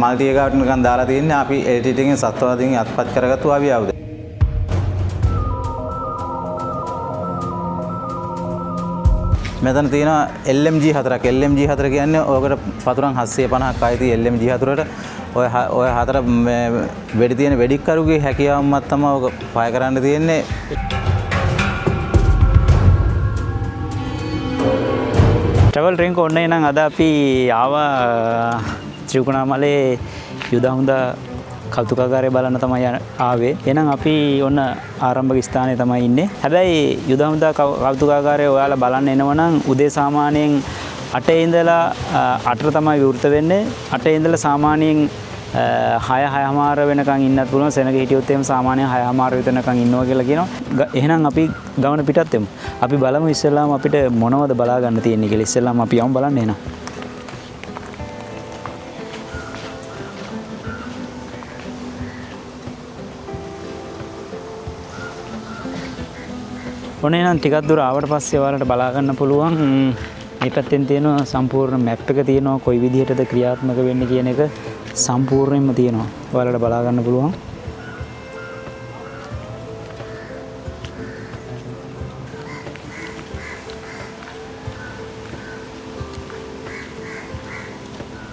Multi එකකට නිකන් දාලා තියෙන්නේ අපි LTT එකෙන් සත්වාදීන් අත්පත් කරගත්තු අවියාවද. මෙතන තියෙනවා LMG 4ක්. LMG 4 කියන්නේ ඔයකට පතුරන් 750ක් ආයි තියෙන LMG 4ට ඔය හතර වෙඩි තියෙන වෙඩික්කරුගේ හැකියාවක්වත් තමයි ඔක පය කරන්න තියෙන්නේ. ට්‍රැවල් රින්ක් ඔන්නේ නම් අද අපි ආවා ත්‍රිකුණාමලේ යුද හමුදා කෞතුකාගාරය බලන්න තමයි ආවේ. එහෙනම් අපි ඔන්න ආරම්භක ස්ථානයේ තමයි ඉන්නේ. හැබැයි යුද හමුදා කෞතුකාගාරය ඔයාලා බලන්න එනවනම් උදේ සාමාන්‍යයෙන් 8 ඉඳලා 8 තමයි විවෘත වෙන්නේ. 8 ඉඳලා සාමාන්‍යයෙන් 6:00 වෙනකන් ඉන්නත් පුළුවන්. සෙනග හිටියොත් එහෙම සාමාන්‍යයෙන් 6:00 වෙනකන් ඉන්නවා කියලා කියනවා. එහෙනම් අපි ගමන පිටත් වෙමු. අපි බලමු ඉස්සෙල්ලාම අපිට මොනවද බලා ගන්න තියෙන්නේ කියලා. ඉස්සෙල්ලාම අපි යමු බලන්න එහෙනම්. ඔනේ නම් ටිකක් දුර ආවට පස්සේ ඔයාලට බලා ගන්න පුළුවන් මේ පැත්තෙන් තියෙන සම්පූර්ණ මැප් එක තියෙනවා කොයි විදිහටද ක්‍රියාත්මක වෙන්නේ කියන එක සම්පූර්ණයෙන්ම තියෙනවා. ඔයාලට බලා ගන්න පුළුවන්.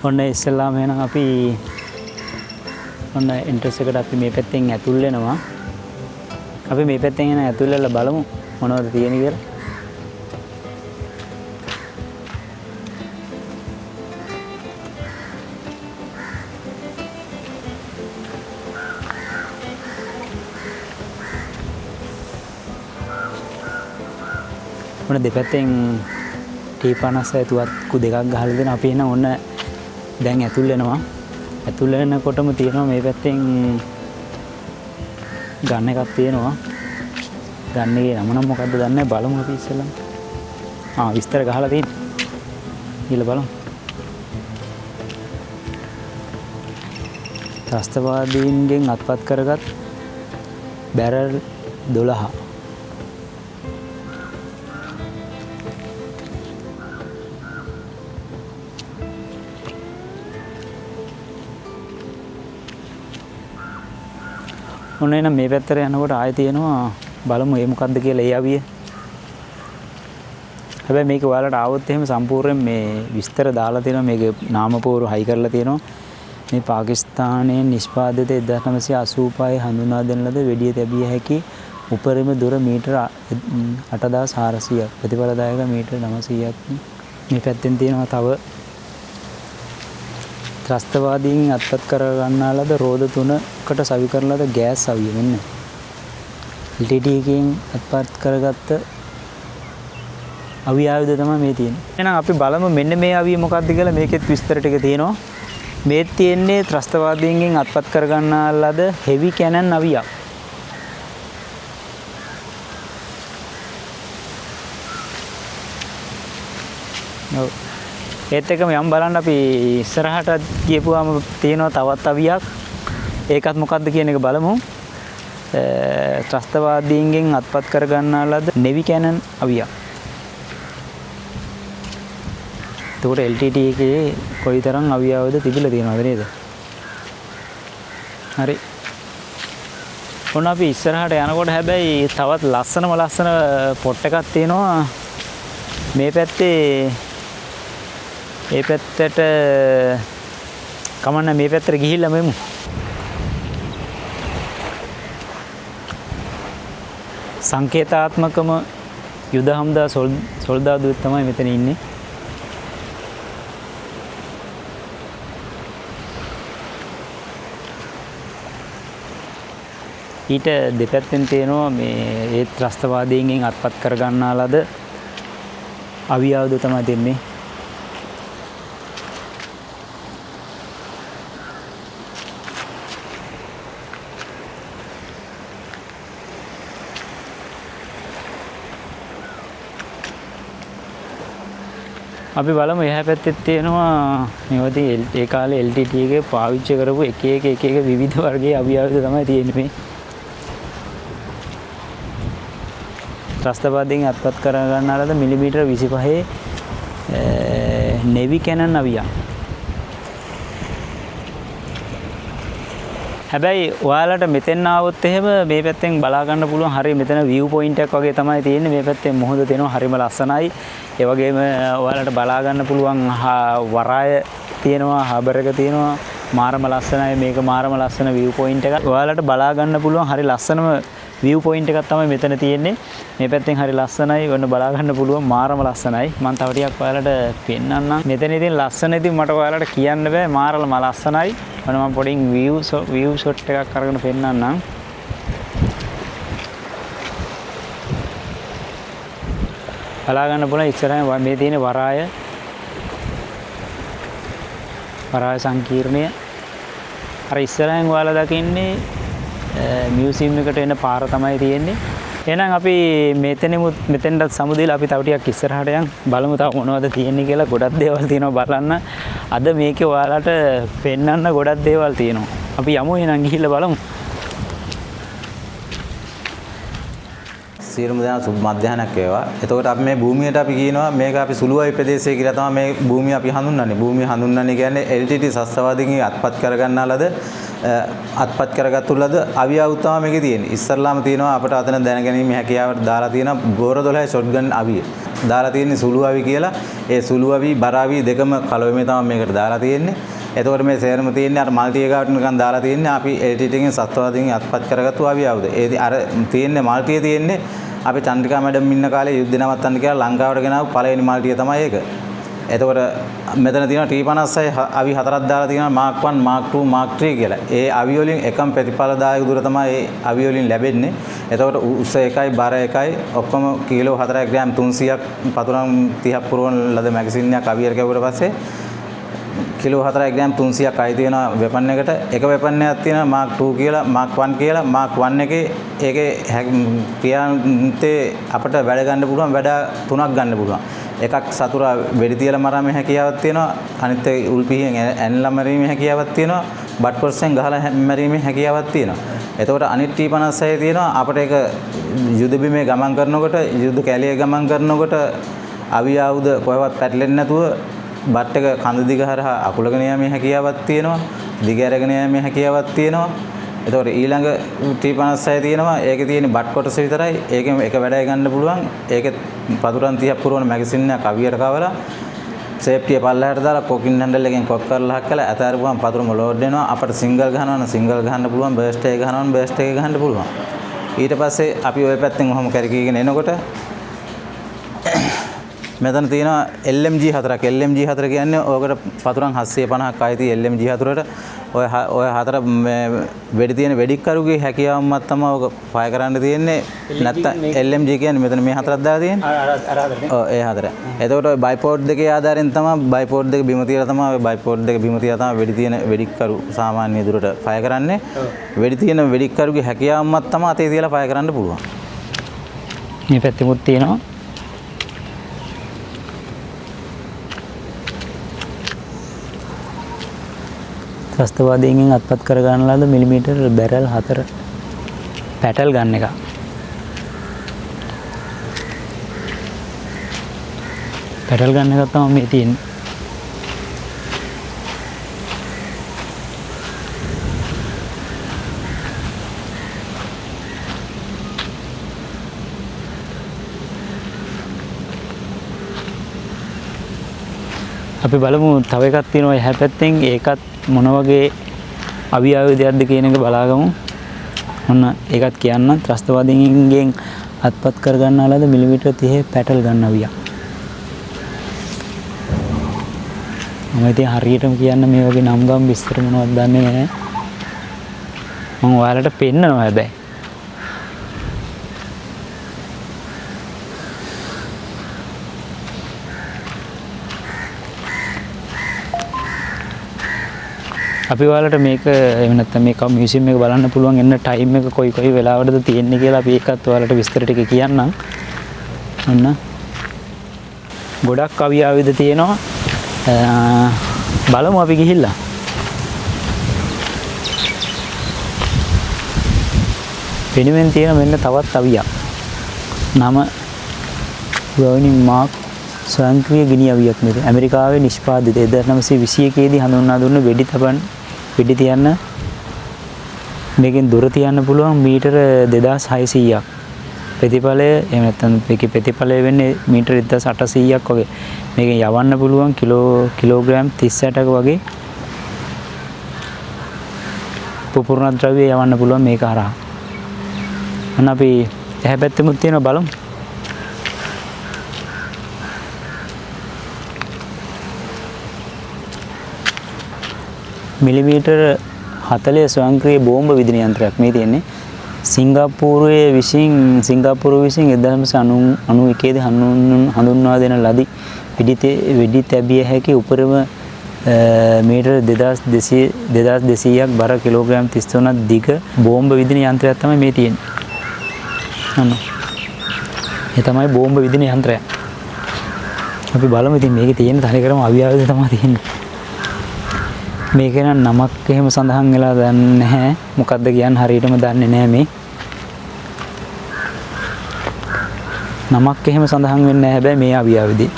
ඔන්න ඉස්සෙල්ලාම එහෙනම් අපි ඔන්න එන්ට්‍රන්ස් එකට අපි මේ පැත්තෙන් ඇතුල් වෙනවා. අපි මේ පැත්තෙන් එන ඇතුල් වෙලා බලමු මොනවද තියෙන්නේ කියලා. ඔන්න දෙපැත්තෙන් T50 තුවක්කු දෙකක් ගහලා දෙන අපි එන ඔන්න දැන් ඇතුල් වෙනවා. ඇතුල් වෙනකොටම තියෙනවා මේ පැත්තෙන් ගන්න එකක් තියෙනවා. ගන්න එකේ නම නම් මොකද්ද දන්නේ නැහැ. බලමු අපි ඉස්සෙල්ලාම. විස්තර ගහලා තියෙන්නේ. ඊළ බලමු. ත්‍රස්තවාදීන්ගෙන් අත්පත් කරගත් බැරල් 12. ඔන්න එනම් මේ පැත්තට යනකොට ආයෙ තියෙනවා බලමු ඒ මොකද්ද කියලා ඒ අවිය. හැබැයි මේක ඔයාලට ආවොත් එහෙම සම්පූර්ණයෙන් මේ විස්තර දාලා තියෙනවා. මේක නාමපුවරු හයි කරලා තියෙනවා. මේ පාකිස්තානයේ නිෂ්පාදිත 1985 හඳුනා දෙන ලද වෙඩිය තැබිය හැකි උපරිම දුර මීටර 8400ක් ප්‍රතිඵලදායක මීටර 900ක්. මේ පැත්තෙන් තියෙනවා තව ත්‍රස්තවාදීන් අත්පත් කර ගන්නා ලද රෝද 3කට සවි කරන ලද ගෑස් අවිය මෙන්න. LTT එකෙන් අත්පත් කරගත්ත අවිය ආයුධ තමයි මේ තියෙන්නේ. එහෙනම් අපි බලමු මෙන්න මේ අවිය මොකක්ද කියලා. මේකෙත් විස්තර ටික තියෙනවා. මේ තියෙන්නේ ත්‍රස්තවාදීන්ගෙන් අත්පත් කර ගන්නා ලද හෙවි කැනන් අවියක්. ඔව්. ඒත් එකම යම් බලන්න අපි ඉස්සරහට ගියපුවාම තියෙනවා තවත් අවියක්. ඒකත් මොකක්ද කියන එක බලමු. ත්‍රස්තවාදීන්ගෙන් අත්පත් කර ගන්නා ලද නෙවි කැනන් අවියක්. එතකොට LTT එකේ කොයිතරම් අවියාවද තිබිලා තියෙනවද නේද? හරි. ඔන්න අපි ඉස්සරහට යනකොට හැබැයි තවත් ලස්සන පොට් එකක් තියෙනවා. මේ පැත්තේ ඒ පැත්තට කමන්න මේ පැත්තට ගිහිල්ලා මෙමු. සංකේතාත්මකම යුද හමුදා සොල්දාදුවෙක් තමයි මෙතන ඉන්නේ. ඊට දෙපැත්තෙන් තියෙනවා මේ ඒ ත්‍රස්තවාදීන්ගෙන් අත්පත් කර ගන්නා ලද අවියාවුද තමයි දෙන්නේ. අපි බලමු එහා පැත්තේ තියෙනවා මේවදී ඒ කාලේ LTT එකේ පාවිච්චි කරපු එක එක විවිධ වර්ගයේ අවියාවුද තමයි තියෙන්නේ මේ. ත්‍රස්තවාදීන් අත්පත් කර ගන්නා ලද මිලිමීටර 25 නෙවි කැනන් අවියක්. හැබැයි ඔයාලට මෙතෙන් ආවොත් එහෙම මේ පැත්තෙන් බලා ගන්න පුළුවන් හරිය මෙතන view point එකක් වගේ තමයි තියෙන්නේ. මේ පැත්තෙන් මුහුද තියෙනවා හරිම ලස්සනයි. ඒ වගේම ඔයාලට බලා ගන්න පුළුවන් වරාය තියෙනවා, හාබර් එක තියෙනවා. මාරම ලස්සනයි. මේක මාරම ලස්සන view point එකක්. ඔයාලට බලා ගන්න පුළුවන් හරිය ලස්සනම view point එකක් තමයි මෙතන තියෙන්නේ. මේ පැත්තෙන් හරිය ලස්සනයි. ඔන්න බලා ගන්න පුළුවන් මාරම ලස්සනයි. මම තව ටිකක් ඔයාලට පෙන්නන්නම්. මෙතන ඉතින් ලස්සන ඉතින් මට ඔයාලට කියන්න බෑ. මාරම ලස්සනයි. ඔන්න මම පොඩින් view shot එකක් අරගෙන පෙන්නන්නම්. බලා ගන්න පුළුවන් ඉස්සරහින් මේ තියෙන වරාය සංකීර්ණය. අර ඉස්සරහින් ඔයාලා දකින්නේ මියුසියම් එකට එන පාර තමයි තියෙන්නේ. එහෙනම් අපි මෙතෙන්ට සමුදේලා අපි තව ටිකක් ඉස්සරහට යන් බලමු තව මොනවද තියෙන්නේ කියලා. ගොඩක් දේවල් තියෙනවා බලන්න. අද මේකේ ඔයාලට පෙන්වන්න ගොඩක් දේවල් තියෙනවා. අපි යමු එහෙනම් ගිහිල්ලා බලමු. සියලුම දෙනා සුබ මධ්‍යහනක් වේවා. එතකොට අපි මේ භූමියට අපි කියනවා මේක අපි සුළුවයි ප්‍රදේශය කියලා තමයි මේ භූමිය අපි හඳුන්වන්නේ. භූමිය හඳුන්වන්නේ කියන්නේ LTT සස්තවාදීන්ගේ අත්පත් කරගන්නාලද අත්පත් කරගත්තු ලද අවියාවු තමයි මේකේ තියෙන්නේ. ඉස්සල්ලාම තියෙනවා අපිට අතන දැනගැනීමේ හැකියාවට දාලා තියෙනවා බෝර 12 ෂොට්ගන් අවිය. දාලා තියෙන්නේ සුළු අවි කියලා. ඒ සුළු අවි බර අවි දෙකම කලවෙමේ තමයි මේකට දාලා තියෙන්නේ. එතකොට මේ සේරම තියෙන්නේ අර මල්ටි එකකට නිකන් දාලා තියෙන්නේ අපි LTT එකෙන් සස්තවාදීන්ගෙන් අත්පත් කරගත්තු අවියාවුද. ඒ අර තියෙන්නේ මල්ටිය තියෙන්නේ අපි චන්ද්‍රිකා මැඩම් ඉන්න කාලේ යුද්ධ නවත්තන්න කියලා ලංකාවට ගෙනාවු පළවෙනි මල්ටිය තමයි ඒක. එතකොට මෙතන තියෙනවා T56 අවි හතරක් දාලා තියෙනවා Mark 1, Mark 2, Mark 3 කියලා. ඒ අවි වලින් එකම ප්‍රතිඵලදායක දුර තමයි ඒ අවි වලින් ලැබෙන්නේ. එතකොට උස එකයි බර එකයි ඔක්කොම කිලෝ 4 ග්‍රෑම් 300ක් පතුරම් 30ක් පුරවන ලද මැගසින් එකක් අවියට කැවුවට පස්සේ කිලෝ 4 ග්‍රෑම් 300ක් අයි තියෙනවා වෙපන් එකට. එක වෙපන් එකක් තියෙනවා Mark 2 කියලා, Mark 1 කියලා. Mark 1 එකේ ඒකේ ක්‍රියාන්තේ අපිට වැඩ ගන්න පුළුවන් වැඩ තුනක් ගන්න පුළුවන්. එකක් සතුරා වෙඩි තියලා මරාමේ හැකියාවක් තියෙනවා. අනිත් එක උල්පිහියෙන් ඇනලා මරීමේ හැකියාවක් තියෙනවා. බට් කොටසෙන් ගහලා මරීමේ හැකියාවක් තියෙනවා. එතකොට අනිත් T56 තියෙනවා අපිට ඒක යුද බිමේ ගමන් කරනකොට යුද කැලියේ ගමන් කරනකොට අවි ආයුධ කොහෙවත් පැටලෙන්නේ නැතුව බට් එක කඳ දිග හරහා අකුලගෙන යෑමේ හැකියාවක් තියෙනවා. දිග අරගෙන යෑමේ හැකියාවක් තියෙනවා. එතකොට ඊළඟ T56 තියෙනවා. ඒකේ තියෙන බට් කොටස විතරයි. ඒකෙන් එක වැඩයි ගන්න පුළුවන්. ඒකේ පතුරන් 30ක් පුරවන මැගසින් එක කවියට කවලා සේෆ්ටිය පල්ලහැට දාලා කොකින් හැන්ඩල් එකෙන් කොක් කරලා හක්කලා අතාරපුවම පතුරම ලෝඩ් වෙනවා. අපිට සිංගල් ගහනවා නම් සිංගල් ගහන්න පුළුවන්. බර්ස්ට් එක ගහනවා නම් බර්ස්ට් එක ගහන්න පුළුවන්. ඊට පස්සේ අපි ওই පැත්තෙන් ඔහොම කරකීගෙන එනකොට මෙතන තියෙනවා LMG 4ක්. LMG 4 කියන්නේ ඕකට පතුරන් 750ක් ආයි තියෙන LMG 4ට ඔය හතර වෙඩි තියෙන වෙඩික්කරුගේ හැකියාවක්වත් තමයි ඔක ෆයර් කරන්න තියෙන්නේ. නැත්තම් LMG කියන්නේ මෙතන මේ හතරක් දාලා තියෙන්නේ. ඔව් ඒ හතර. එතකොට ඔය බයිපෝඩ් දෙකේ ආධාරයෙන් තමයි බයිපෝඩ් දෙක බිම තියලා තමයි ඔය බයිපෝඩ් දෙක බිම තියලා තමයි වෙඩි තියෙන වෙඩික්කරු සාමාන්‍ය දුරට ෆයර් කරන්නේ. වෙඩි තියෙන වෙඩික්කරුගේ හැකියාවක්වත් තමයි අතේ තියලා ෆයර් කරන්න පුළුවන්. මේ පැත්තෙමුත් තියෙනවා. ත්‍රස්තවාදීන්ගෙන් අත්පත් කර ගන්න ලද මිලිමීටර් බැරල් 4 පැටල් ගන්න එක. පැටල් ගන්න එක තමයි මේ තියෙන්නේ. අපි බලමු තව එකක් තියෙනවා එහා පැත්තෙන්. ඒකත් මොන වගේ අවි ආයුධයක්ද කියන එක බලාගමු. ඔන්න ඒකත් කියන්න ත්‍රස්තවාදීන්ගෙන් අත්පත් කර ගන්නා ලද මිලිමීටර් 30 පැටල් ගන්න අවියක්. මම ඉතින් හරියටම කියන්න මේ වගේ නම් ගම් විස්තර මොනවද දන්නේ නැහැ. මම ඔයාලට පෙන්නනවා හැබැයි. අපි ඔයාලට මේක එහෙම නැත්නම් මේක මියුසියම් එක බලන්න පුළුවන් එන්න ටයිම් එක කොයි වෙලාවටද තියෙන්නේ කියලා අපි ඒකත් ඔයාලට විස්තර ටික කියන්නම්. ඔන්න ගොඩක් කවි ආයුධ තියෙනවා. බලමු අපි ගිහිල්ලා. වෙනුවෙන් තියෙන මෙන්න තවත් අවියක්. නම ගෝනින් මාක් ස්වයංක්‍රීය ගිනි අවියක් නෙවෙයි. ඇමරිකාවේ නිෂ්පාදිත 1921 දී හඳුන්වා දුන්න වෙඩි තියන්න මේකෙන් දුර තියන්න පුළුවන් මීටර 2600ක්. ප්‍රතිඵලය එහෙම නැත්නම් මේකේ ප්‍රතිඵලය වෙන්නේ මීටර 1800ක් වගේ. මේකෙන් යවන්න පුළුවන් කිලෝග්‍රෑම් 38ක වගේ පුපුරණ ද්‍රව්‍ය යවන්න පුළුවන් මේක හරහා. අන්න අපි එහා පැත්තෙමුත් තියෙනවා බලමු. මිලිමීටර 40 ස්වයංක්‍රීය බෝම්බ විදින යන්ත්‍රයක් මේ තියෙන්නේ. සිංගප්පූරුව විසින් 1991 දී හඳුන්වා දෙන ලදී වෙඩි තැබිය හැකි උපරිම මීටර 2200ක් බර කිලෝග්‍රෑම් 33ක් දිග බෝම්බ විදින යන්ත්‍රයක් තමයි මේ තියෙන්නේ. අන්න. ඒ තමයි බෝම්බ විදින යන්ත්‍රය. අපි බලමු ඉතින් මේකේ තියෙන තනිකරම අවියාවද තමයි තියෙන්නේ. මේකේ නම් නමක් එහෙම සඳහන් වෙලා දන්නේ නැහැ. මොකද්ද කියන්නේ හරියටම දන්නේ නැහැ මේ. නමක් එහෙම සඳහන් වෙන්නේ නැහැ හැබැයි මේ අවියාවේදී.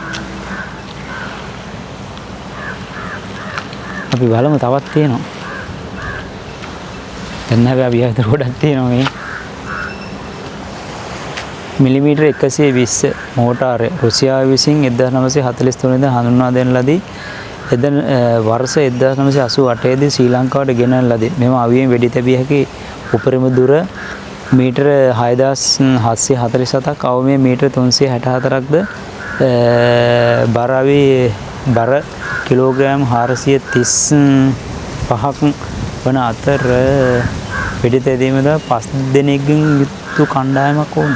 අපි බලමු තවත් තියෙනවා. දැන් හැබැයි අවියාවේදී ගොඩක් තියෙනවා මේ. මිලිමීටර 120 මෝටාරය රුසියාව විසින් 1943 දී හඳුන්වා දෙන ලදී. වර්ෂ 1988 දී ශ්‍රී ලංකාවට ගෙනන ලදී. මෙම අවියෙන් වෙඩි තැබිය හැකි උපරිම දුර මීටර 6747ක් අවමය මීටර 364ක්ද බර කිලෝග්‍රෑම් 435ක් වන අතර වෙඩි තැබීමද 5 දෙනෙක්ගෙන් යුතු කණ්ඩායමක් ඕන.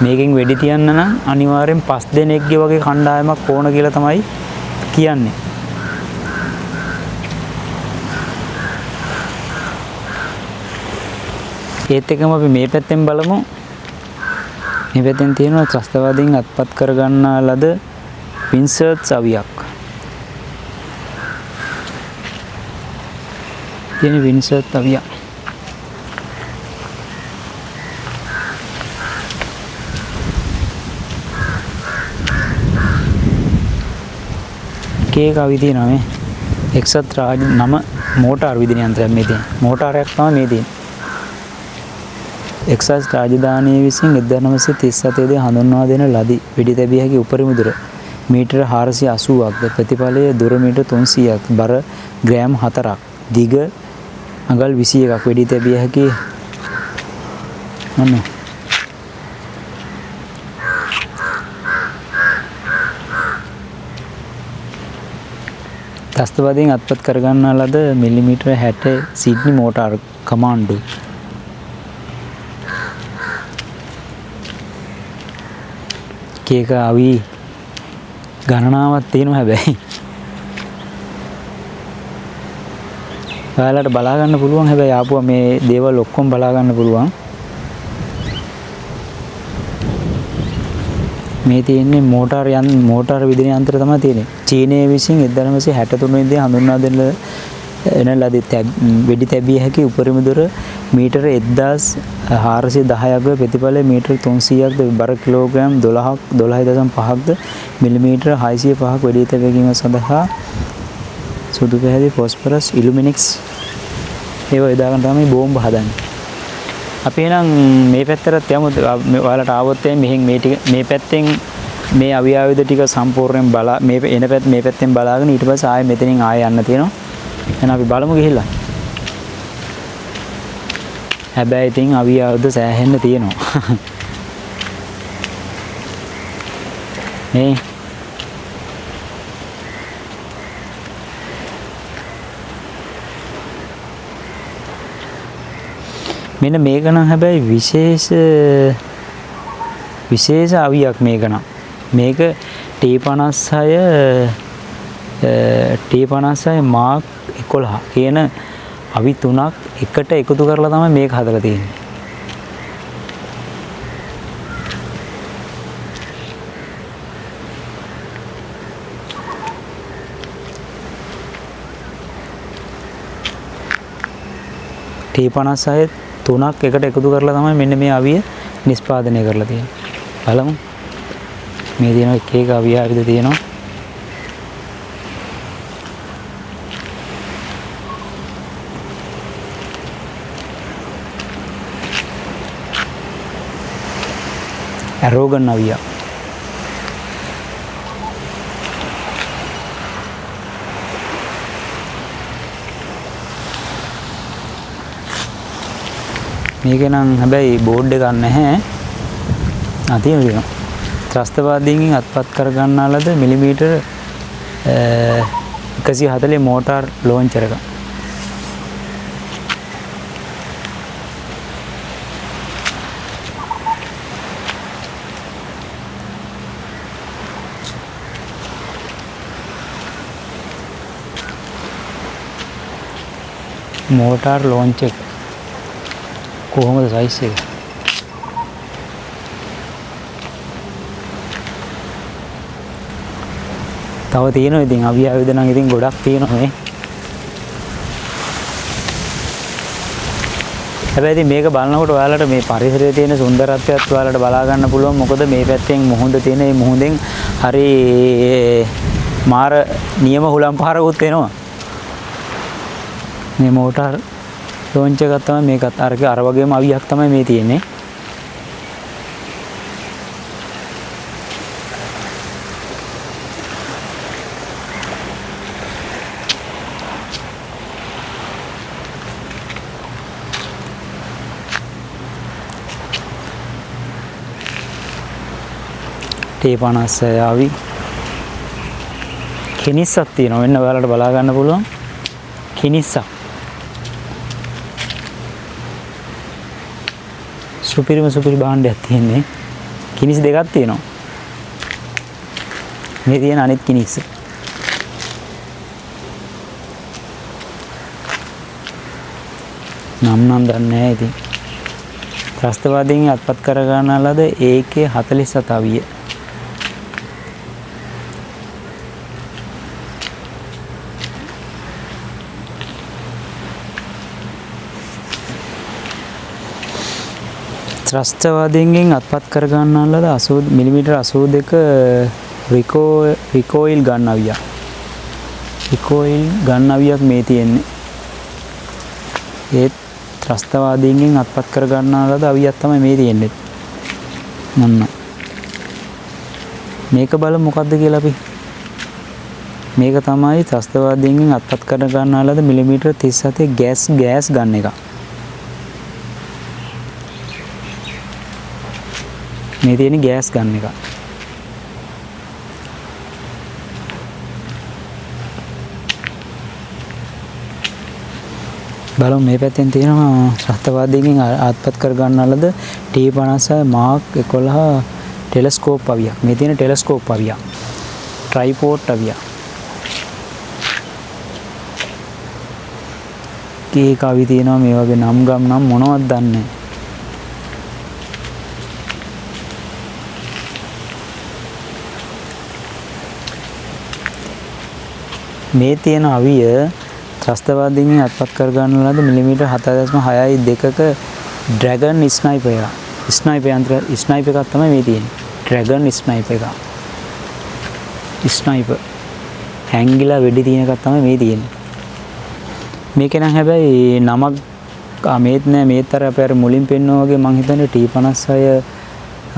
මේකෙන් වෙඩි තියන්න නම් අනිවාර්යෙන් 5 දෙනෙක්ගේ වගේ කණ්ඩායමක් ඕන කියලා තමයි කියන්නේ. ඒත් එකම අපි මේ පැත්තෙන් බලමු. මේ පැත්තෙන් තියෙනවා ත්‍රස්තවාදීන් අත්පත් කරගන්නා ලද වින්සර්ට්ස් අවියක්. තියෙන වින්සර්ට් අවියක්. කේක අවි තියෙනවා මේ. එක්සත් රාජ නම මෝටාර් විදින යන්ත්‍රයක් මේ තියෙන. මෝටාරයක් තමයි මේ තියෙන්නේ. එක්සත් රාජධානිය විසින් 1937 දී හඳුන්වා දෙන ලදී. වෙඩි තැබිය හැකි උපරිම දුර මීටර 480ක්ද ප්‍රතිඵලය දුර මීටර 300ක් බර ග්‍රෑම් 4ක් දිග අඟල් 21ක් වෙඩි තැබිය හැකි මොන ත්‍රස්තවාදීන් අත්පත් කරගන්නා ලද මිලිමීටර 60 සිඩ්නි මෝටාර් කමාන්ඩෝ කේක අවි ගණනාවක් තියෙනවා හැබැයි. ඔයාලට බලා ගන්න පුළුවන් හැබැයි ආපුවා මේ දේවල් ඔක්කොම බලා ගන්න පුළුවන්. මේ තියෙන්නේ මෝටාර විදින යන්ත්‍ර තමයි තියෙන්නේ. චීනය විසින් 1963 දී හඳුන්වා දෙන ලදී වෙඩි තැබිය හැකි උපරිම දුර මීටර 1410ක්ද ප්‍රතිඵලය මීටර 300ක්ද බර කිලෝග්‍රෑම් 12.5ක්ද මිලිමීටර 605ක් වෙඩි තැබීම සඳහා සුදු පැහැති ෆොස්ෆරස් ඉලුමිනික්ස් ඒවා යොදාගෙන තමයි බෝම්බ හදන්නේ. අපි එහෙනම් මේ පැත්තට යමු. ඔයාලට ආවොත් මෙහෙන් මේ පැත්තෙන් මේ අවියාවේද ටික සම්පූර්ණයෙන් බලා මේ පැත්තෙන් බලාගෙන ඊට පස්සේ ආයෙ මෙතනින් ආයෙ යන්න තියෙනවා. එහෙනම් අපි බලමු ගිහිල්ලා. හැබැයි ඉතින් අවියාවද සෑහෙන්න තියෙනවා. මේ මෙන්න මේක නම් හැබැයි විශේෂ අවියක් මේක නම්. මේක T56 මාක් 11 කියන අවි තුනක් එකට එකතු කරලා තමයි මේක හදලා තියෙන්නේ. T56 තුනක් එකට එකතු කරලා තමයි මෙන්න මේ අවිය නිෂ්පාදනය කරලා තියෙන්නේ. බලමු. මේ තියෙන එක අවිය ආවිද තියෙනවා. ඇරෝගන් අවියා. මේක නම් හැබැයි බෝඩ් එකක් නැහැ. තියෙනවා. ත්‍රස්තවාදීන්ගෙන් අත්පත් කර ගන්නා ලද මිලිමීටර් 140 මෝටාර් ලෝන්චර් එක. මෝටාර් ලෝන්ච් එක කොහොමද සයිස් එක? තව තියෙනවා ඉතින් අවිය ආයුධ නම් ඉතින් ගොඩක් තියෙනවා මේ. හැබැයි ඉතින් මේක බලනකොට ඔයාලට මේ පරිසරයේ තියෙන සුන්දරත්වයත් ඔයාලට බලා ගන්න පුළුවන්. මොකද මේ පැත්තෙන් මුහුද තියෙන මේ මුහුදෙන් හරි මාර නියම හුලම් පහරකුත් එනවා. මේ මෝටාර් ලෝන්ච් එකක් තමයි මේකත් අර වගේම අවියක් තමයි මේ තියෙන්නේ. T56 ආවි කිනිස්සක් තියෙනවා. වෙන ඔයාලට බලා ගන්න පුළුවන් කිනිස්සක්. සුපිරි භාණ්ඩයක් තියෙන්නේ. කිනිස් දෙකක් තියෙනවා. මේ තියෙන අනිත් කිනිස්. නම් දන්නේ නැහැ ඉතින්. ත්‍රස්තවාදීන් අත්පත් කර ගන්නා ලද AK-47 අවිය. ත්‍රස්තවාදීන්ගෙන් අත්පත් කර ගන්නා ලද 80 මිලිමීටර් 82 රිකෝයිල් ගන් අවියක්. රිකෝයිල් ගන් අවියක් මේ තියෙන්නේ. ඒත් ත්‍රස්තවාදීන්ගෙන් අත්පත් කර ගන්නා ලද අවියක් තමයි මේ තියෙන්නේ. මොන්න. මේක බලමු මොකද්ද කියලා අපි. මේක තමයි ත්‍රස්තවාදීන්ගෙන් අත්පත් කර ගන්නා ලද මිලිමීටර් 37 ගෑස් ගන් එක. මේ තියෙන ගෑස් ගන්න එක. බලමු මේ පැත්තෙන් තියෙනවා ත්‍රස්තවාදීන්ගෙන් ආත්පත් කර ගන්නා ලද T56 මාක් 11 ටෙලස්කෝප් අවියක්. මේ තියෙන ටෙලස්කෝප් අවියක්. ට්‍රයිපෝඩ් අවියක්. කී කවි තියෙනවා මේ වගේ නම් ගම් නම් මොනවද දන්නේ නැහැ. මේ තියෙන අවිය ත්‍රස්තවාදීන්ගෙන් අත්පත් කර ගන්න ලද මිලිමීටර් 7.62ක ඩ්‍රැගන් ස්නයිපර් එක. ස්නයිපර් එකක් තමයි මේ තියෙන්නේ. ඩ්‍රැගන් ස්නයිපර් එක. ස්නයිපර් හැංගිලා වෙඩි තියෙන එකක් තමයි මේ තියෙන්නේ. මේක නම් හැබැයි නමක් මේත් නෑ මේත් අර අපි අර මුලින් පෙන්වනා වගේ මං හිතන්නේ T56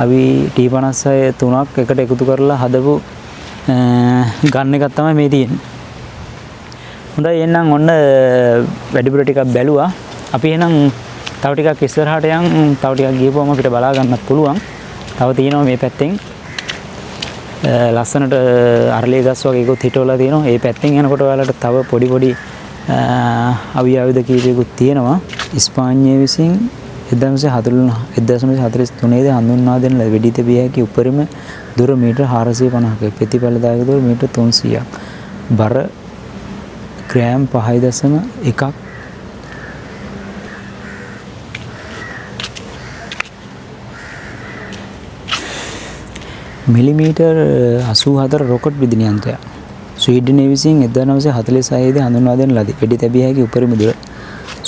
අපි T56 තුනක් එකට එකතු කරලා හදපු ගන්න එකක් තමයි මේ තියෙන්නේ. හොඳයි එහෙනම් ඔන්න වැඩිපුර ටිකක් බැලුවා. අපි එහෙනම් තව ටිකක් ඉස්සරහට යන් තව ටිකක් ගියපුවම අපිට බලා ගන්නත් පුළුවන්. තව තියෙනවා මේ පැත්තෙන් ලස්සනට අරලිය ගස් වගේ එකක් හිටවලා තියෙනවා. මේ පැත්තෙන් යනකොට ඔයාලට තව පොඩි අවිය ආයුධ කීපයකුත් තියෙනවා. ස්පාඤ්ඤය විසින් 1943 දී හඳුන්වා දෙන වෙඩි තැබිය හැකි උපරිම දුර මීටර 450ක ප්‍රතිඵලදායක දුර මීටර 300ක් බර ග්‍රෑම් 5.1ක් මිලිමීටර් 84 රොකට් විදින යන්ත්‍රයක්. ස්වීඩනයේ විසින් 1946 දී හඳුන්වා දෙන ලදී. වෙඩි තැබිය හැකි උපරිම දුර.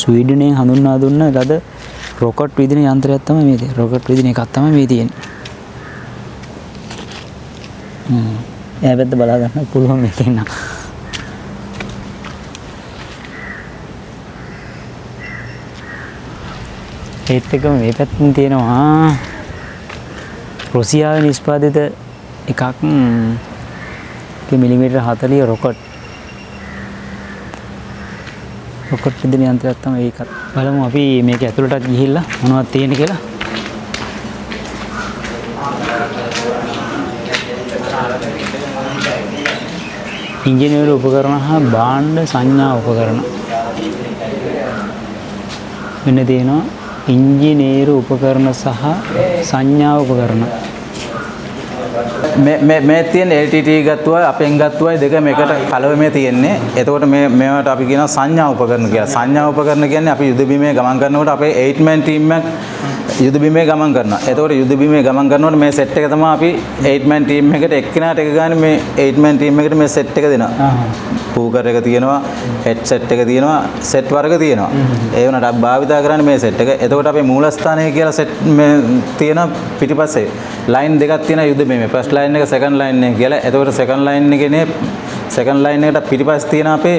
ස්වීඩනයෙන් හඳුන්වා දුන්න ලද රොකට් විදින යන්ත්‍රයක් තමයි මේ තියෙන්නේ. රොකට් විදින එකක් තමයි මේ තියෙන්නේ. එයාපැත්ත බලා ගන්න පුළුවන් මේකෙන් නම්. ඒත් එකම මේ පැත්තෙන් තියෙනවා රුසියාවේ නිෂ්පාදිත එකක් මිලිමීටර් 40 රොකට් විදින යන්ත්‍රයක් තමයි ඒකත්. බලමු අපි මේක ඇතුළටත් ගිහිල්ලා මොනවද තියෙන්නේ කියලා. ඉංජිනේරු උපකරණ හා භාණ්ඩ සංඥා උපකරණ වෙන තියෙනවා. ඉංජිනේරු උපකරණ සහ සංඥා උපකරණ මේ තියෙන LTT ගත්තුවයි අපෙන් ගත්තුවයි දෙක මේකට කලවමේ තියෙන්නේ. එතකොට මේවට අපි කියනවා සංඥා උපකරණ කියලා. සංඥා උපකරණ කියන්නේ අපි යුද බිමේ ගමන් කරනකොට අපේ 8 man team එක යුද බිමේ ගමන් කරනවා. එතකොට යුද බිමේ ගමන් කරනකොට මේ සෙට් එක තමයි අපි 8 man team එකට එක්කිනාට එක ගන්න මේ 8 man team එකට මේ සෙට් එක දෙනවා. පූකර් එක තියෙනවා, හෙඩ්සෙට් එක තියෙනවා, සෙට් වර්ග තියෙනවා. ඒ වුණාට අපි භාවිතා කරන්නේ මේ සෙට් එක. එතකොට අපේ මූලස්ථානය කියලා සෙට් මේ තියෙන පිටිපස්සේ ලයින් දෙකක් තියෙනවා යුද බිමේ. ෆස්ට් ලයින් එක සෙකන්ඩ් ලයින් එක කියලා. එතකොට සෙකන්ඩ් ලයින් එකනේ සෙකන්ඩ් ලයින් එකට පිටිපස්සේ තියෙන අපේ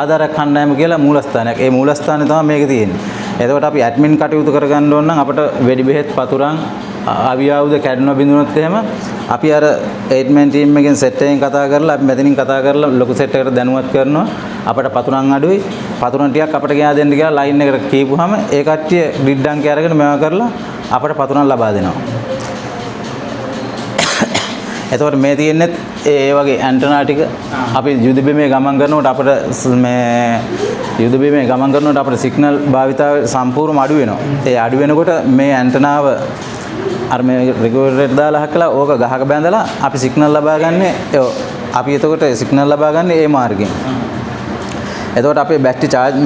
ආධාරක කණ්ඩායම කියලා මූලස්ථානයක්. ඒ මූලස්ථානේ තමයි මේක තියෙන්නේ. එතකොට අපි ඇඩ්මින් කටයුතු කරගන්න ඕන නම් අපිට වෙඩි බෙහෙත් පතුරන් ආවි ආයුධ කැඩුණා බිඳුනොත් එහෙම අපි අර 8 man team එකෙන් සෙට් එකෙන් කතා කරලා අපි මෙතනින් කතා කරලා ලොකු සෙට් එකකට දැනුවත් කරනවා. අපිට පතුරන් අඩුයි. පතුරන් ටිකක් අපිට ගෙනා දෙන්න කියලා ලයින් එකට කියපුවාම ඒ කට්ටිය ග්‍රිඩ් අංකය අරගෙන මේවා කරලා අපිට පතුරන් ලබා දෙනවා. එතකොට මේ තියෙන්නේ ඒ වගේ ඇන්ටනා ටික අපි යුද බිමේ ගමන් කරනකොට අපිට මේ යුද බිමේ ගමන් කරනකොට අපිට සිග්නල් භාවිතාව සම්පූර්ණයෙන්ම අඩු වෙනවා. ඒ අඩු වෙනකොට මේ ඇන්ටනාව අර මේ රෙගුලේටර් දාලා හකලා ඕක ගහක බැඳලා අපි සිග්නල් ලබා ගන්න අපි එතකොට සිග්නල් ලබා ගන්න ඒ මාර්ගයෙන්. එතකොට අපේ බැටරි charge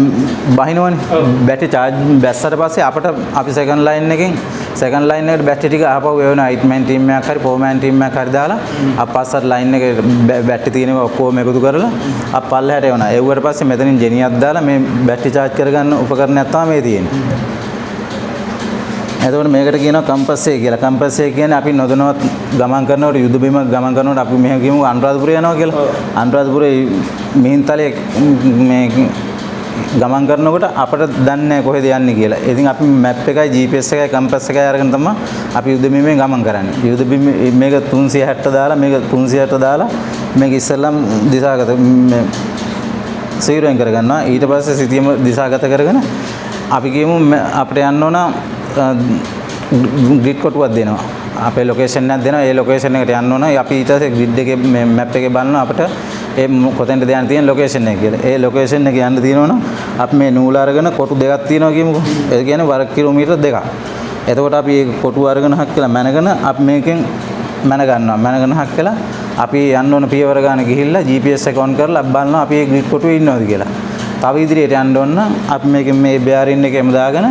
බහිනවනේ. බැටරි charge බැස්සට පස්සේ අපිට අපි සෙකන්ඩ් ලයින් එකෙන් සෙකන්ඩ් ලයින් එකට බැටරි ටික ආපහු එවන 8 man team එකක් හරි 4 man team එකක් හරි දාලා අපි පස්සට ලයින් එකේ බැටරි තියෙනවා ඔක්කොම එකතු කරලා අපි පල්ලෙහාට එවනවා. එව්වට පස්සේ මෙතනින් ජෙනියක් දාලා මේ බැටරි charge කරගන්න උපකරණයක් තමයි මේ තියෙන්නේ. එතකොට මේකට කියනවා කම්පස්සේ කියලා. කම්පස්සේ කියන්නේ අපි නොදැනුවත් ගමන් කරනකොට යුද බිම ගමන් කරනකොට අපි මෙහෙම ගිමු අනුරාධපුරේ යනවා කියලා. අනුරාධපුරේ මිහින්තලේ මේ ගමන් කරනකොට අපිට දන්නේ නැහැ කොහෙද යන්නේ කියලා. ඉතින් අපි මැප් එකයි GPS එකයි කම්පස් එකයි අරගෙන තමයි අපි යුද බිමේ ගමන් කරන්නේ. යුද බිම මේක 360 දාලා මේක 360 දාලා මේක ඉස්සෙල්ලම දිශාගත මේ සීරුවෙන් කරගන්නවා. ඊට පස්සේ සිතියම දිශාගත කරගෙන අපි කියමු අපිට යන්න ඕන ග්‍රිඩ් කොටුවක් දෙනවා. අපේ ලොකේෂන් එකක් දෙනවා. ඒ ලොකේෂන් එකට යන්න ඕන. අපි ඊට පස්සේ ග්‍රිඩ් එකේ මේ මැප් එකේ බලනවා අපිට ඒ කොතෙන්ද යන්න තියෙන ලොකේෂන් එක කියලා. ඒ ලොකේෂන් එක යන්න තියෙනවනම් අපි මේ නූල අරගෙන කොටු දෙකක් තියෙනවා කියමුකෝ. ඒ කියන්නේ වර්ග කිලෝමීටර් දෙකක්. එතකොට අපි මේ කොටු අරගෙන හක් කියලා මැනගෙන අපි මේකෙන් මැන ගන්නවා. මැනගෙන හක් කියලා අපි යන්න ඕන පියවර ගන්න ගිහිල්ලා GPS එක ඔන් කරලා අපි බලනවා අපි මේ ග්‍රිඩ් කොටුවේ ඉන්නවද කියලා. තව ඉදිරියට යන්න ඕන නම් අපි මේකෙන් මේ බෙයාරින් එකේම දාගෙන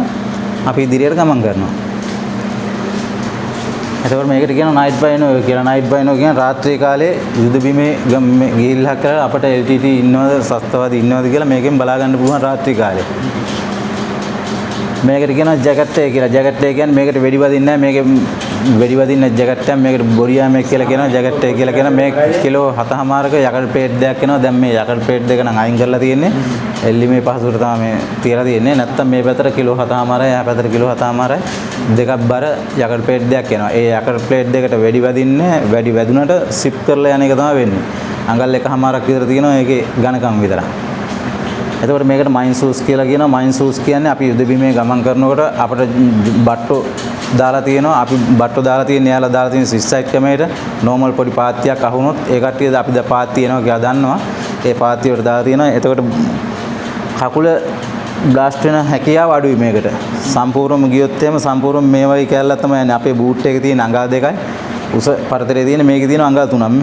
අපි ඉදිරියට ගමන් කරනවා. එතකොට මේකට කියනවා නයිට් බයිනෝ කියලා. නයිට් බයිනෝ කියන්නේ රාත්‍රී කාලේ යුද බිමේ ගිහිල්ලා කරලා අපට LTT ඉන්නවද සස්තවාදී ඉන්නවද කියලා මේකෙන් බලා ගන්න පුළුවන් රාත්‍රී කාලේ. මේකට කියනවා ජැකට් එක කියලා. ජැකට් එක කියන්නේ මේකට වෙඩි වදින්නේ නැහැ. මේකේ වෙඩි වදින්න ජැකට් එක මේකට බොරියා මේක කියලා කියනවා. ජැකට් එක කියලා කියනවා. මේ කිලෝ 7.5ක යකඩ ප්ලේට් දෙකක් එනවා. දැන් මේ යකඩ ප්ලේට් දෙක නම් අයින් කරලා තියෙන්නේ. එල්ලිමේ පහසුවට තමයි මේ තියලා තියෙන්නේ. නැත්තම් මේ පැත්තට කිලෝ 7.5යි එහා පැත්තට කිලෝ 7.5යි දෙකක් බර යකඩ ප්ලේට් දෙකක් එනවා. ඒ යකඩ ප්ලේට් දෙකට වෙඩි වදින්නේ වැඩි වැදුනට සිප් කරලා යන එක තමයි වෙන්නේ. අඟල් 1.5ක් විතර තියෙනවා ඒකේ ඝනකම් විතර. එතකොට මේකට මයින් සූස් කියලා කියනවා. මයින් සූස් කියන්නේ අපි යුද බිමේ ගමන් කරනකොට අපිට බට්ටෝ දාලා තියෙනවා. අපි බට්ටෝ දාලා තියෙන යාලා දාලා තියෙන ස්විච් ක්‍රමයට නෝමල් පොඩි පාත්තියක් අහුනොත් ඒ කට්ටිය අපි පාත් තියෙනවා කියලා දන්නවා. ඒ පාත්තියට දාලා තියෙනවා. එතකොට කකුල බ්ලාස්ට් වෙන හැකියාව අඩුයි මේකට. සම්පූර්ණයෙන්ම ගියොත් එහෙම සම්පූර්ණ මේ වගේ කැලලක් තමයි යන්නේ. අපේ බූට් එකේ තියෙන අඟල් දෙකයි උස පරතරයේ තියෙන මේකේ තියෙන අඟල් තුනක්.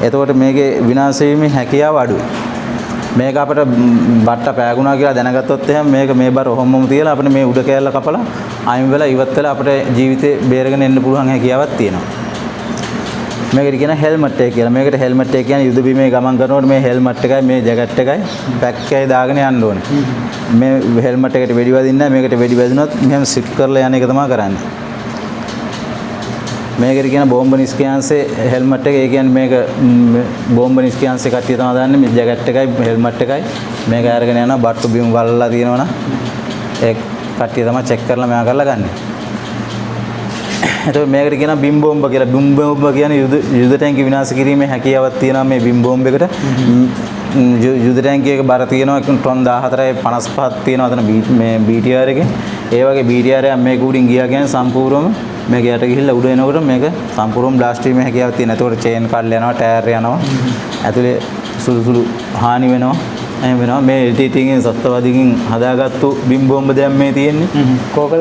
එතකොට මේකේ විනාශ වීමේ හැකියාව අඩුයි. මේක අපිට බට්ට පෑගුණා කියලා දැනගත්තොත් එහෙනම් මේක මේ බර ඔහොමම තියලා අපිට මේ උඩ කෑල්ල කපලා අයින් වෙලා ඉවත් වෙලා අපිට ජීවිතේ බේරගෙන එන්න පුළුවන් හැකියාවක් තියෙනවා. මේකට කියන හෙල්මට් එක කියලා. මේකට හෙල්මට් එක කියන්නේ යුද බිමේ ගමන් කරනකොට මේ හෙල්මට් එකයි මේ ජැකට් එකයි පැක් එකයි දාගෙන යන්න ඕනේ. මේ හෙල්මට් එකට වෙඩි වදින්නේ නැහැ. මේකට වෙඩි වැදුනොත් මෙහෙම සිප් කරලා යන එක තමයි කරන්නේ. මේකට කියන බෝම්බ නිස්කියන්සේ හෙල්මට් එක. ඒ කියන්නේ මේක බෝම්බ නිස්කියන්සේ කට්ටිය තමයි දන්නේ. මේ ජැකට් එකයි හෙල්මට් එකයි මේක අරගෙන යනවා. බට්ටු බිම වලලා තියෙනවනම් ඒ කට්ටිය තමයි චෙක් කරලා මෙයා කරලා ගන්න. එතකොට මේකට කියනවා බිම් බෝම්බ කියලා. බිම් බෝම්බ කියන්නේ යුද ටැංකිය විනාශ කිරීමේ හැකියාවක් තියෙනවා මේ බිම් බෝම්බයකට. යුද ටැංකියක බර තියෙනවා ටොන් 14.55ක් තියෙනවා අතන මේ BTR එකේ. ඒ වගේ BTR එකක් මේක උඩින් ගියා කියන්නේ සම්පූර්ණයෙන්ම මේක යට ගිහිල්ලා උඩ එනකොට මේක සම්පූර්ණයෙන්ම බ්ලාස්ට් වීමේ හැකියාවක් තියෙනවා. එතකොට චේන් කඩලා යනවා, ටයර් යනවා. ඇතුලේ සුළු හානි වෙනවා. එහෙම වෙනවා. මේ LTT එකෙන් සත්ත්වවාදීකින් හදාගත්තු බිම් බෝම්බ දැන් මේ තියෙන්නේ. කෝකද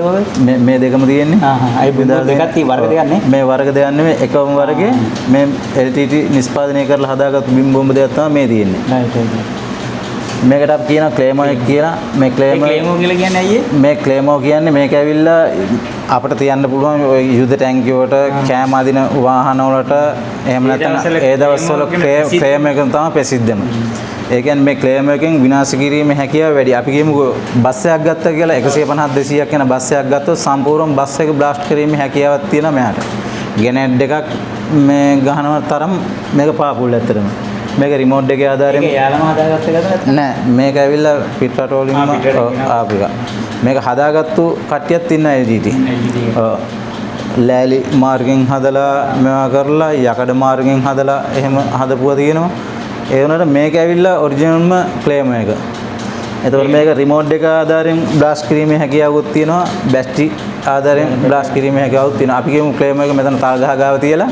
මේ දෙකම තියෙන්නේ. අයි බිම් බෝම්බ දෙකක් තියෙයි වර්ග දෙකක් නේ. මේ වර්ග දෙකක් නෙමෙයි එකම වර්ගයේ මේ LTT නිෂ්පාදනය කරලා හදාගත්තු බිම් බෝම්බ දෙකක් තමයි මේ තියෙන්නේ. මේකට අපි කියනවා ක්ලේමෝ එක කියලා. මේ ක්ලේමෝ කියලා කියන්නේ අයියේ මේ ක්ලේමෝ කියන්නේ මේක ඇවිල්ලා අපිට තියන්න පුළුවන් ඔය යුද ටැංකිය වලට කෑම අදින වාහන වලට එහෙම නැත්නම් ඒ දවස්වල ක්ලේම් එක තමයි ප්‍රසිද්ධම. ඒ කියන්නේ මේ ක්ලේම් එකෙන් විනාශ කිරීමේ හැකියාව වැඩි. අපි කියමුකෝ බස් එකක් ගත්තා කියලා 150 200ක් යන බස් එකක් ගත්තොත් සම්පූර්ණ බස් එක බ්ලාස්ට් කිරීමේ හැකියාවක් තියෙනවා මෙයාට. ගෙනෙට් එකක් මේ ගහනවා තරම් මේක පාපුල් ඇත්තටම. මේක රිමෝට් එකේ ආධාරයෙන් මේක යාලම හදාගත්ත එකද නැත්නම් නෑ මේක ඇවිල්ලා පිට රටවලින්ම ආපු එක. මේක හදාගත්තු කට්ටියක් ඉන්නවා LGT. ඔව්. ලෑලි මාර්ගෙන් හදලා මේවා කරලා යකඩ මාර්ගෙන් හදලා එහෙම හදපුවා තියෙනවා. ඒ වුණාට මේක ඇවිල්ලා ඔරිජිනල්ම ක්ලේම් එක. එතකොට මේක රිමෝට් එක ආධාරයෙන් බ්ලාස්ට් කිරීමේ හැකියාවක් තියෙනවා. බැටරි ආධාරයෙන් බ්ලාස්ට් කිරීමේ හැකියාවක් තියෙනවා. අපි කියමු ක්ලේම් එක මෙතන තල් ගහ ගාව තියලා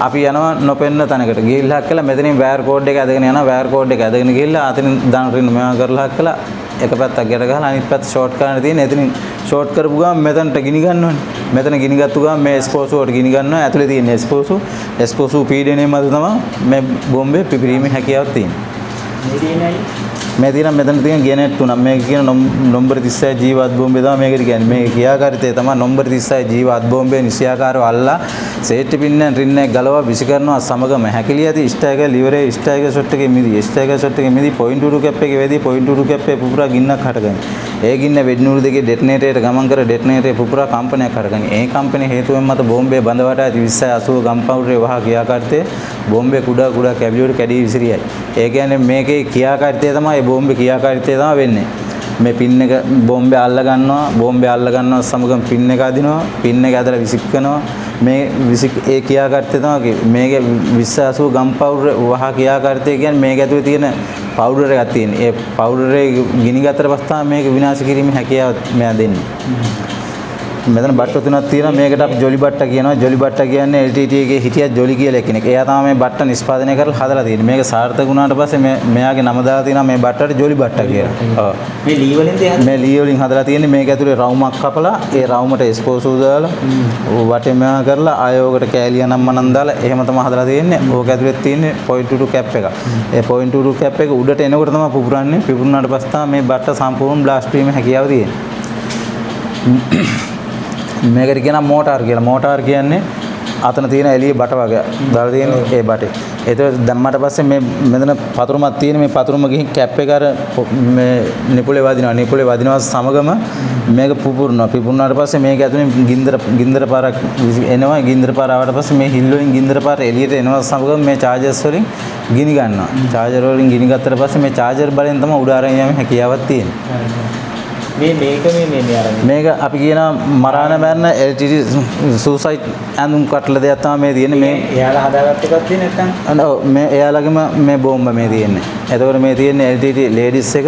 අපි යනවා නොපෙන්න තැනකට. ගිහිල්ලා හක්කලා මෙතනින් වයර් කෝඩ් එක ඇදගෙන යනවා. වයර් කෝඩ් එක ඇදගෙන ගිහිල්ලා අතනින් දාන රින් මේවා කරලා හක්කලා එක පැත්තක් ගැට ගහලා අනිත් පැත්ත ෂෝට් කරන්න තියෙන. එතනින් ෂෝට් කරපු ගමන් මෙතනට ගිනි ගන්නවනේ. මෙතන ගිනි ගත්තු ගමන් මේ එක්ස්පෝසුව වලට ගිනි ගන්නවා. ඇතුලේ තියෙන එක්ස්පෝසුව පීඩනය මත තමයි මේ බෝම්බේ පිපිරීමේ හැකියාවක් තියෙන්නේ. මේ තියෙන මෙතන තියෙන ගෙනෙට් තුනක්. මේක කියන නම්බර 36 ජීවත් බෝම්බේ තමයි මේකට කියන්නේ. මේ ක්‍රියාකාරීත්වය තමයි නම්බර 36 ජීවත් බෝම්බේ නිසියාකාරව අල්ලා සේෆ්ටි පින්නෙන් රින්නේ ගලවා විසි කරනවා සමගම හැකිලිය ඇති ස්ටයිකර් ලිවරේ ස්ටයිකර් ෂොට් එකේ මිදි ස්ටයිකර් ෂොට් එකේ මිදි පොයින්ට් 2 කැප් එකේ වෙදී පොයින්ට් 2 කැප් එකේ පුපුරා ගින්නක් හටගන්නේ. ඒ ගින්න වෙඩිනූරු දෙකේ ඩෙටනේටරයට ගමන් කර ඩෙටනේටරේ පුපුරා කම්පනයක් හටගන්නේ. ඒ කම්පනයේ හේතුවෙන් මත බෝම්බේ බඳ වටා ඇති 2080 ගම්පවුඩරේ වහ ක්‍රියාකාරීත්වය බෝම්බේ කුඩා කැබිලිවලට කැඩී විසිරියයි. ඒ කියන්නේ මේකේ ක්‍රියාකාරීත්වය තමයි බෝම්බේ ක්‍රියාකාරීත්වය තමයි වෙන්නේ. මේ පින් එක බෝම්බේ අල්ල ගන්නවා සමගම පින් එක අදිනවා පින් එක ඇදලා විසික් කරනවා මේ ඒ ක්‍රියාකාරීත්වය තමයි මේකේ 2080 ගම්පවුඩර වහ ක්‍රියාකාරීත්වය කියන්නේ මේක ඇතුලේ තියෙන පවුඩර් එකක් තියෙන. ඒ පවුඩරේ ගිනි ගත්තට පස්සේ තමයි මේක විනාශ කිරීමේ හැකියාව මෙයා දෙන්නේ. මෙතන බට්ට තුනක් තියෙනවා. මේකට අපි ජොලි බට්ට කියනවා. ජොලි බට්ට කියන්නේ LTT එකේ හිටිය ජොලි කියලා කෙනෙක්. එයා තමයි මේ බට්ට නිෂ්පාදනය කරලා හදලා තියෙන්නේ. මේක සාර්ථක වුණාට පස්සේ මෙයාගේ නම දාලා තියෙනවා මේ බට්ටට ජොලි බට්ට කියලා. ඔව්. මේ ලී වලින්ද මේ ලී වලින් හදලා තියෙන්නේ. මේක ඇතුලේ රවුමක් කපලා ඒ රවුමට එක්ස්පෝසුව දාලා වටේ මෙයා කරලා ආයෝගකට කෑලිය නම් මනම් දාලා එහෙම තමයි හදලා තියෙන්නේ. ඕක ඇතුලේ තියෙන්නේ පොයින්ට් 2 කැප් එක. ඒ පොයින්ට් 2 කැප් එක උඩට එනකොට තමයි පුපුරන්නේ. පුපුරනාට පස්සේ තමයි මේ බට්ට සම්පූර්ණ බ්ලාස්ට් වීමේ හැකියාව තියෙන්නේ. මේකට කියනවා මෝටාර් කියලා. මෝටාර් කියන්නේ අතන තියෙන එළිය බට වගේ දාලා තියෙන ඒ බටේ. ඒක දැම්මට පස්සේ මේ මෙතන පතුරුමක් තියෙන මේ පතුරුම ගිහින් කැප් එක අර මේ නිපුලේ වදිනවා. නිපුලේ වදිනවා සමගම මේක පුපුරනවා. පුපුරනාට පස්සේ මේක ඇතුලේ ගින්දර පාරක් එනවා. ගින්දර පාර ආවට පස්සේ මේ හිල් වලින් ගින්දර පාර එළියට එනවා සමගම මේ චාර්ජර්ස් වලින් ගිනි ගන්නවා. චාර්ජර් වලින් ගිනි ගත්තට පස්සේ මේ චාර්ජර් බලෙන් තමයි උඩ අරන් යෑමේ හැකියාවක් තියෙන්නේ. මේක අපි කියන මරාන මරන LTT සූසයිඩ් ඇඳුම් කටල දෙයක් තමයි මේ තියෙන්නේ. මේ එයාලා හදාගත්ත එකක් තියෙන නැත්නම් ඔව් මේ එයාලගේම මේ බෝම්බ මේ තියෙන්නේ. එතකොට මේ තියෙන්නේ LTT ලේඩිස් එක.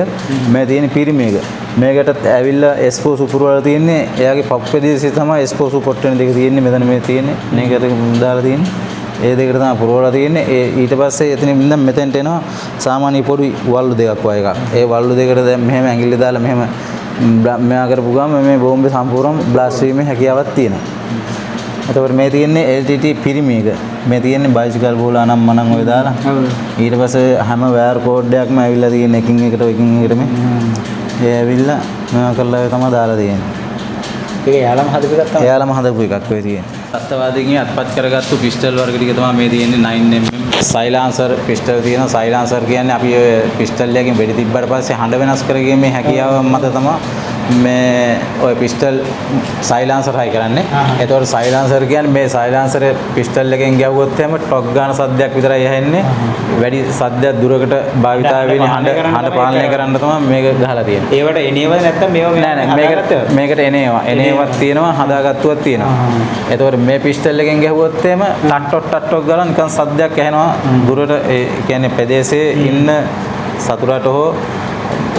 මේ තියෙන්නේ පිරිමි එක. මේකට ඇවිල්ලා එස්පෝසු පුරවලා තියෙන්නේ. එයාගේ පප්පෙදීසි තමයි එස්පෝසු පොට්ටන දෙක තියෙන්නේ. මෙතන මේ තියෙන්නේ. මේකට දාලා තියෙන්නේ. ඒ දෙකට තමයි පුරවලා තියෙන්නේ. ඒ ඊට පස්සේ එතනින් ඉඳන් මෙතෙන්ට එනවා සාමාන්‍ය පොඩි වල්ලු දෙකක් වගේ එකක්. ඒ වල්ලු දෙකට දැන් මෙහෙම ඇඟිල්ල දාලා මෙහෙම මෙයා කරපු ගමන් මේ බෝම්බේ සම්පූර්ණ බ්ලාස්ට් වීමේ හැකියාවක් තියෙනවා. එතකොට මේ තියෙන්නේ LTT පිරිමි එක. මේ තියෙන්නේ බයිසිකල් බෝලා නම් මනම් ඔය දාලා. ඊට පස්සේ හැම වයර් කෝඩ් එකක්ම ඇවිල්ලා තියෙන එකින් එකට මේ. ඒ ඇවිල්ලා මෙයා කරලා තමයි දාලා තියෙන්නේ. ඒක යාලම හදපු එකක් තමයි. යාලම හදපු එකක් ඔය තියෙන්නේ. අත්වාදීන් අත්පත් කරගත්තු පිස්ටල් වර්ග ටික තමයි මේ තියෙන්නේ 9mm සයිලන්සර් පිස්ටල් තියෙනවා. සයිලන්සර් කියන්නේ අපි ඔය පිස්ටල් එකකින් වෙඩි තිබ්බට පස්සේ හඬ වෙනස් කරගීමේ හැකියාව මත තමයි මේ ඔය පිස්ටල් සයිලන්සර් හයි කරන්නේ. ඒතකොට සයිලන්සර් කියන්නේ මේ සයිලන්සර් පිස්ටල් එකෙන් ගැව්වොත් එහෙම ටොක් ගන්න සද්දයක් විතරයි ඇහෙන්නේ. වැඩි සද්දයක් දුරකට භාවිතා වෙන්නේ හඬ පාලනය කරන්න තමයි මේක ගහලා තියෙන්නේ. ඒවට එනේවද නැත්නම් මේව නෑ මේකට එනේවත් තියෙනවා හදාගත්තුවක් තියෙනවා. ඒතකොට මේ පිස්ටල් එකෙන් ගැහුවොත් එහෙම ටට්ටොක් ගාලා නිකන් සද්දයක් ඇහෙනවා දුරට ඒ කියන්නේ ප්‍රදේශයේ ඉන්න සතුරට හෝ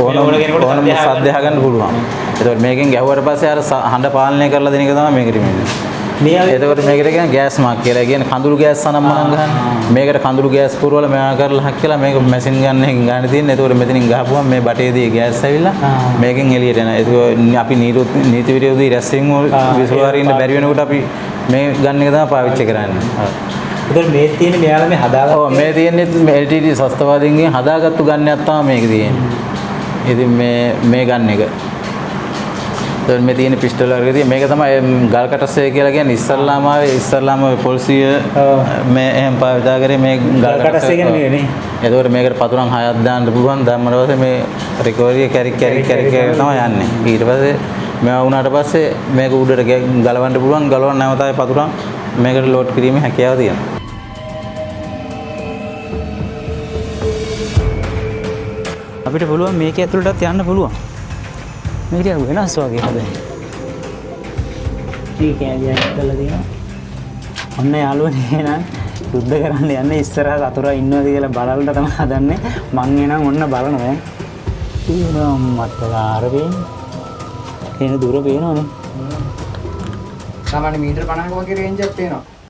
ඕනම සද්දයක් ගන්න පුළුවන්. ඒතකොට මේකෙන් ගැහුවට පස්සේ අර හඬ පාලනය කරලා දෙන එක තමයි මේකට මෙන්නේ. එතකොට මේකට කියන්නේ ගෑස් මාක් කියලා. කියන්නේ කඳුළු ගෑස් සනම්මනම් ගන්න. මේකට කඳුළු ගෑස් පුරවල මෙයා කරලා හක් කියලා මේක මැෂින් ගන්න එකකින් ගන්න තියෙන්නේ. එතකොට මෙතනින් ගහපුවම මේ බටේදී ගෑස් ඇවිල්ලා මේකෙන් එළියට එනවා. ඒක අපි නීති විරෝධී රැස්වීම් විසුවාරින්න බැරි වෙනකොට අපි මේ ගන්න එක තමයි පාවිච්චි කරන්නේ. ඒතකොට මේ තියෙන්නේ මෙයාලා මේ හදාගත්ත. ඔව් මේ තියෙන්නේ LTT සස්තවාදීන්ගෙන් හදාගත්තු ගන්නයක් තමයි මේක තියෙන්නේ. ඉතින් මේ ගන්න එක. ඒතකොට මේ තියෙන පිස්ටල් වර්ගය තියෙන මේක තමයි ගල් කටස්සේ කියලා කියන්නේ ඉස්සල්ලාම පොලිසිය මේ එහෙම පාවිච්චි කරේ මේ ගල් කටස්සේ කියන්නේ නේ. ඒතකොට මේකට පතුරන් 6ක් දාන්න පුළුවන්. දැම්මම පස්සේ මේ රිකවරි කැරි තමයි යන්නේ. ඊට පස්සේ මේවා වුණාට පස්සේ මේක උඩට ගලවන්න පුළුවන්. ගලවන්න නැවත ආයේ පතුරන් මේකට ලෝඩ් කිරීමේ හැකියාව තියෙනවා. අපිට පුළුවන් මේක ඇතුළටත් යන්න පුළුවන්. මේක ටිකක් වෙනස් වගේ හැබැයි. මේ කෑලියක් කරලා තියෙනවා. ඔන්න යාළුවනේ නං සුද්ධ කරන්න යන්නේ ඉස්සරහ සතුරා ඉන්නවද කියලා බලන්න තමයි හදන්නේ. මං එනම් ඔන්න බලනවා. තියෙනවා මත්තලා අර පේන්නේ. එන දුර පේනවනේ. සාමාන්‍ය මීටර 50ක වගේ රේන්ජ් එකක් පේනවා.